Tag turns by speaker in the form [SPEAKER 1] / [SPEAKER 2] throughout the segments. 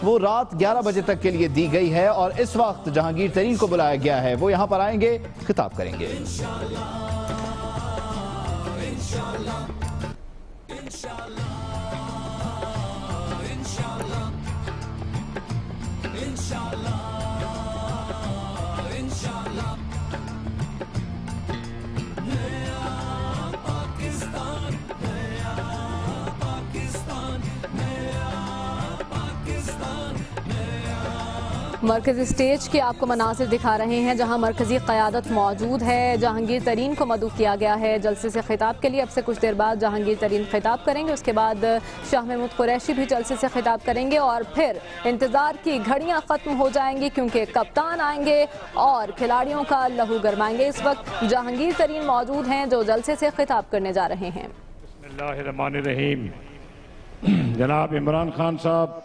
[SPEAKER 1] वो रात 11 बजे तक के लिए दी गई है और इस वक्त जहांगीर तरीन को बुलाया गया है। वो यहां पर आएंगे, खिताब करेंगे।
[SPEAKER 2] मरकजी स्टेज के आपको मनासिर दिखा रहे हैं जहां मरकजी क़यादत मौजूद है। जहांगीर तरीन को मदऊ किया गया है जलसे से खिताब के लिए। अब से कुछ देर बाद जहांगीर तरीन खिताब करेंगे, उसके बाद शाह महमूद कुरैशी भी जलसे से खिताब करेंगे और फिर इंतज़ार की घड़ियां ख़त्म हो जाएंगी क्योंकि कप्तान आएंगे और खिलाड़ियों का लहू गरमाएंगे। इस वक्त जहांगीर तरीन मौजूद हैं जो जलसे से खिताब करने जा रहे हैं।
[SPEAKER 3] बिस्मिल्लाहिर्रहमानिर्रहीम। जनाब इमरान खान साहब,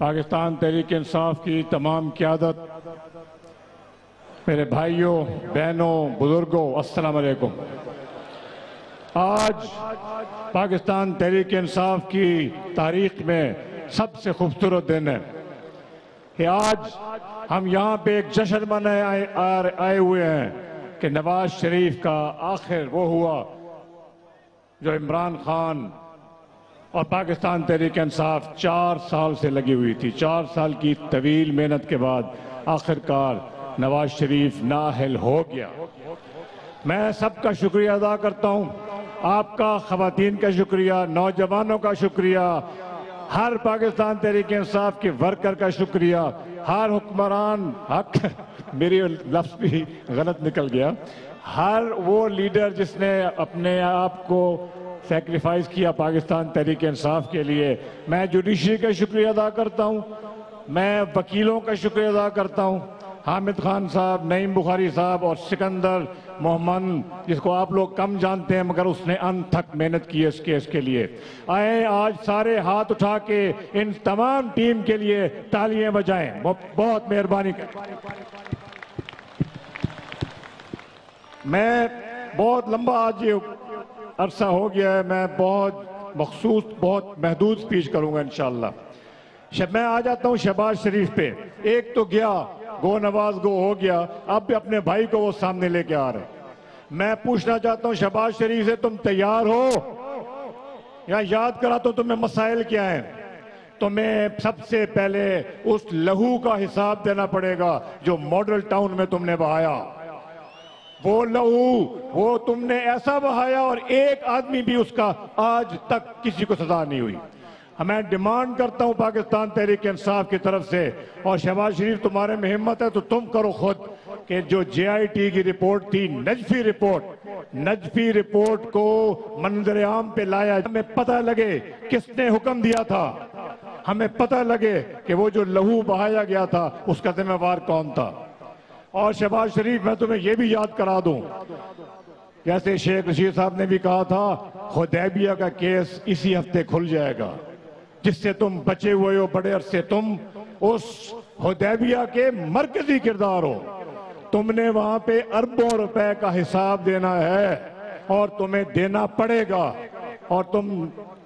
[SPEAKER 3] पाकिस्तान तहरीक इंसाफ की तमाम क़यादत, मेरे भाइयों बहनों बुजुर्गों, अस्सलाम वालेकुम। आज पाकिस्तान तहरीक इंसाफ की तारीख में सबसे खूबसूरत दिन है कि आज हम यहाँ पे एक जश्न मनाए आए हुए हैं कि नवाज शरीफ का आखिर वो हुआ जो इमरान खान और पाकिस्तान तहरीक इंसाफ 4 साल से लगी हुई थी। 4 साल की तवील मेहनत के बाद आखिरकार नवाज शरीफ नाअहल हो गया। मैं सबका शुक्रिया अदा करता हूँ, आपका, ख़वातीन का शुक्रिया, नौजवानों का शुक्रिया, हर पाकिस्तान तहरीक इंसाफ के वर्कर का शुक्रिया, हर हुक्मरान, मेरी लफ्ज़ भी गलत निकल गया, हर वो लीडर जिसने अपने आप को सेक्रीफाइस किया पाकिस्तान तहरीक इंसाफ के लिए। मैं जुडिशरी का शुक्रिया अदा करता हूँ, मैं वकीलों का शुक्रिया अदा करता हूँ, हामिद खान साहब, नईम बुखारी साहब और सिकंदर मोहम्मद, जिसको आप लोग कम जानते हैं मगर उसने अंत तक मेहनत की इस केस के लिए। आए आज सारे हाथ उठा के इन तमाम टीम के लिए तालियां बजाएं। बहुत मेहरबानी करें। मैं बहुत लंबा आज ये अरसा हो गया है, मैं बहुत मखसूस, बहुत महदूद स्पीच करूंगा इंशाअल्लाह। मैं आ जाता हूँ शहबाज शरीफ पे। एक तो गया, गो नवाज गो हो गया, अब भी अपने भाई को वो सामने लेके आ रहे। मैं पूछना चाहता हूँ शहबाज शरीफ से, तुम तैयार हो या याद कराता हूँ तुम्हें मसाइल क्या हैं? तुम्हें सबसे पहले उस लहू का हिसाब देना पड़ेगा जो मॉडल टाउन में तुमने बहाया। वो लहू वो तुमने ऐसा बहाया और एक आदमी भी उसका आज तक किसी को सजा नहीं हुई। मैं डिमांड करता हूं पाकिस्तान तहरीक इंसाफ की तरफ से, और शहबाज शरीफ तुम्हारे में हिम्मत है तो तुम करो खुद, कि जो JIT की रिपोर्ट थी, नजफी रिपोर्ट को मंजर आम पे लाया, हमें पता लगे किसने हुक्म दिया था, हमें पता लगे कि वो जो लहू बहाया गया था उसका जिम्मेवार कौन था। और शहबाज शरीफ, मैं तुम्हें यह भी याद करा दूं, जैसे शेख रशीद साहब ने भी कहा था, हुदैबिया का केस इसी हफ्ते खुल जाएगा, जिससे तुम बचे हुए हो बड़े अरसे। तुम उस हुदैबिया के मरकजी किरदार हो, तुमने वहां पे अरबों रुपए का हिसाब देना है और तुम्हें देना पड़ेगा। और तुम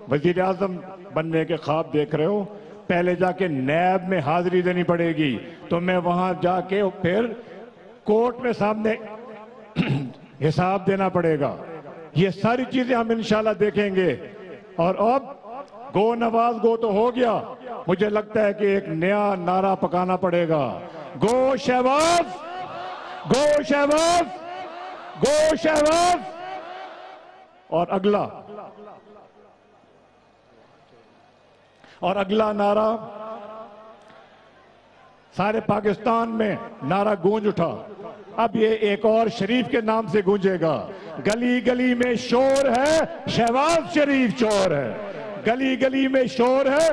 [SPEAKER 3] वजीर आजम बनने के ख्वाब देख रहे हो, पहले जाके नैब में हाजिरी देनी पड़ेगी, तुम्हें वहां जाके फिर कोर्ट में सामने हिसाब देना पड़ेगा। ये सारी चीजें हम इंशाल्लाह देखेंगे। और अब गो नवाज गो तो हो गया, मुझे लगता है कि एक नया नारा पकाना पड़ेगा, गो शहबाज, गो शहबाज, गो शहबाज। और अगला नारा सारे पाकिस्तान में नारा गूंज उठा। अब ये एक और शरीफ के नाम से गूंजेगा, गली गली में शोर है, शहबाज शरीफ चोर है। गली गली में शोर है,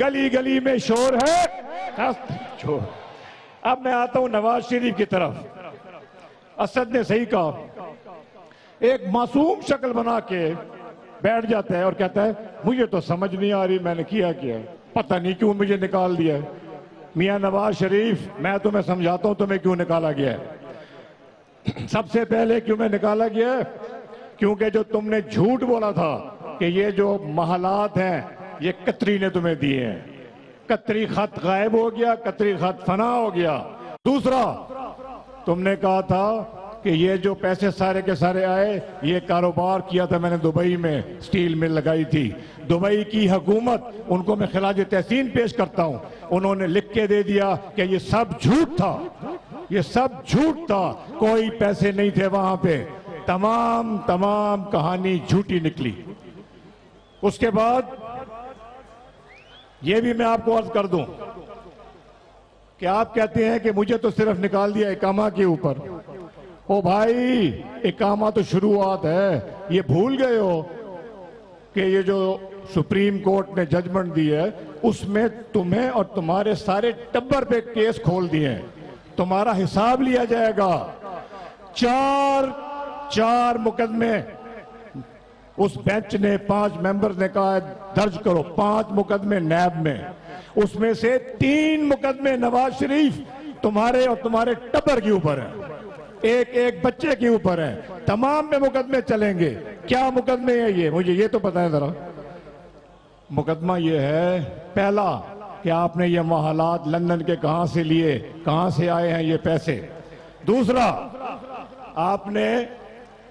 [SPEAKER 3] गली गली में शोर है, चोर। अब मैं आता हूं नवाज शरीफ की तरफ। असद ने सही कहा, एक मासूम शक्ल बना के बैठ जाता है और कहता है मुझे तो समझ नहीं आ रही मैंने किया क्या, पता नहीं क्यों मुझे निकाल दिया है। मियां नवाज शरीफ, मैं तुम्हें समझाता हूं तुम्हें क्यों निकाला गया है। सबसे पहले क्यों मैं निकाला गया है, क्योंकि जो तुमने झूठ बोला था कि ये जो महलात हैं ये कतरी ने तुम्हें दिए हैं। कतरी खत गायब हो गया, कतरी खत फना हो गया। दूसरा, तुमने कहा था कि ये जो पैसे सारे के सारे आए, ये कारोबार किया था मैंने दुबई में, स्टील मिल लगाई थी। दुबई की हुकूमत, उनको मैं खिलाज तहसीन पेश करता हूं, उन्होंने लिख के दे दिया कि ये सब झूठ था, ये सब झूठ था, कोई पैसे नहीं थे वहां पे। तमाम कहानी झूठी निकली। उसके बाद ये भी मैं आपको अर्ज कर दूं कि आप कहते हैं कि मुझे तो सिर्फ निकाल दिया इकामा के ऊपर। ओ भाई, इकामा तो शुरुआत है। ये भूल गए हो कि ये जो सुप्रीम कोर्ट ने जजमेंट दी है, उसमें तुम्हें और तुम्हारे सारे टब्बर पे केस खोल दिए हैं। तुम्हारा हिसाब लिया जाएगा। चार मुकदमे उस बेंच ने, 5 मेंबर ने कहा दर्ज करो। 5 मुकदमे नैब में, उसमें से 3 मुकदमे नवाज शरीफ तुम्हारे और तुम्हारे टब्बर के ऊपर है, एक बच्चे के ऊपर है। तमाम में मुकदमे चलेंगे। क्या मुकदमे है ये, मुझे ये तो पता है जरा। मुकदमा ये है, पहला कि आपने ये महलात लंदन के कहां से लिए, कहां से आए हैं ये पैसे। दूसरा, आपने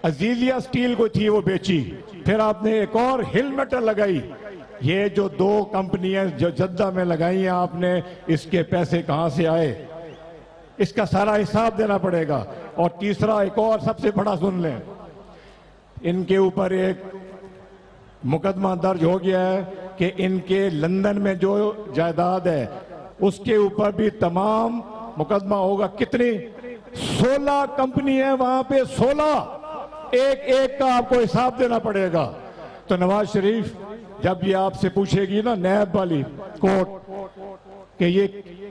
[SPEAKER 3] अजीजिया स्टील को थी वो बेची, फिर आपने एक और हिल मेटल लगाई। ये जो 2 कंपनियां जो जद्दा में लगाई हैं आपने, इसके पैसे कहां से आए, इसका सारा हिसाब देना पड़ेगा। और तीसरा, एक और सबसे बड़ा सुन लें, इनके ऊपर एक मुकदमा दर्ज हो गया है कि इनके लंदन में जो जायदाद है उसके ऊपर भी तमाम मुकदमा होगा। कितनी? 16 कंपनी है वहां पे, 16, एक का आपको हिसाब देना पड़ेगा। तो नवाज शरीफ जब ये आपसे पूछेगी ना नैब वाली कोर्ट कि ये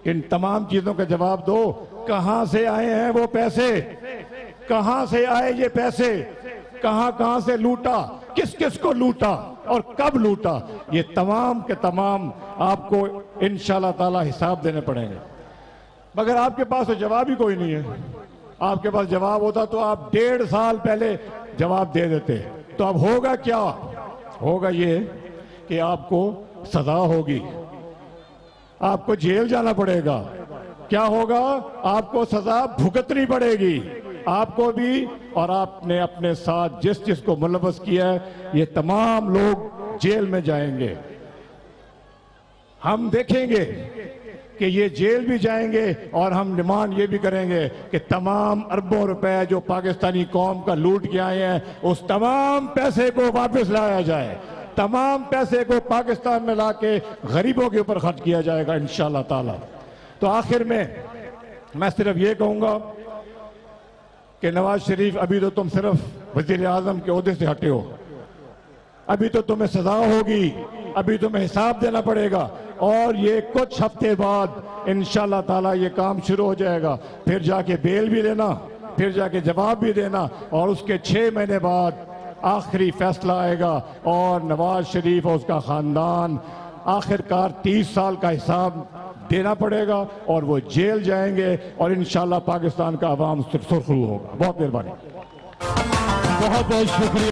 [SPEAKER 3] इन तमाम चीजों का जवाब दो, कहां से आए हैं वो पैसे, कहां से आए ये पैसे, कहां से लूटा, किस किस को लूटा और कब लूटा, ये तमाम के तमाम आपको इंशाल्लाह ताला हिसाब देने पड़ेंगे। मगर आपके पास तो जवाब ही कोई नहीं है। आपके पास जवाब होता तो आप 1.5 साल पहले जवाब दे देते। तो अब होगा क्या? होगा ये कि आपको सजा होगी, आपको जेल जाना पड़ेगा। क्या होगा? आपको सजा भुगतनी पड़ेगी, आपको भी और आपने अपने साथ जिस जिसको मुलव्वस किया है, ये तमाम लोग जेल में जाएंगे। हम देखेंगे कि ये जेल भी जाएंगे और हम डिमांड ये भी करेंगे कि तमाम अरबों रुपए जो पाकिस्तानी कौम का लूट के आए हैं, उस तमाम पैसे को वापस लाया जाए। तमाम पैसे को पाकिस्तान में लाके गरीबों के ऊपर खर्च किया जाएगा इंशाल्लाह ताला। तो आखिर में मैं सिर्फ ये कहूंगा कि नवाज शरीफ, अभी तो तुम सिर्फ वजीर आजम के ओहदे से हटे हो, अभी तो तुम्हें सजा होगी, अभी तुम्हें हिसाब देना पड़ेगा। और ये कुछ हफ्ते बाद इंशाल्लाह ताला ये काम शुरू हो जाएगा। फिर जाके बेल भी देना, फिर जाके जवाब भी देना, और उसके 6 महीने बाद आखिरी फैसला आएगा और नवाज शरीफ और उसका खानदान आखिरकार 30 साल का हिसाब देना पड़ेगा और वो जेल जाएंगे और इंशाल्लाह पाकिस्तान का अवाम सुरखरू होगा। बहुत मेहरबानी।
[SPEAKER 4] बहुत बहुत शुक्रिया।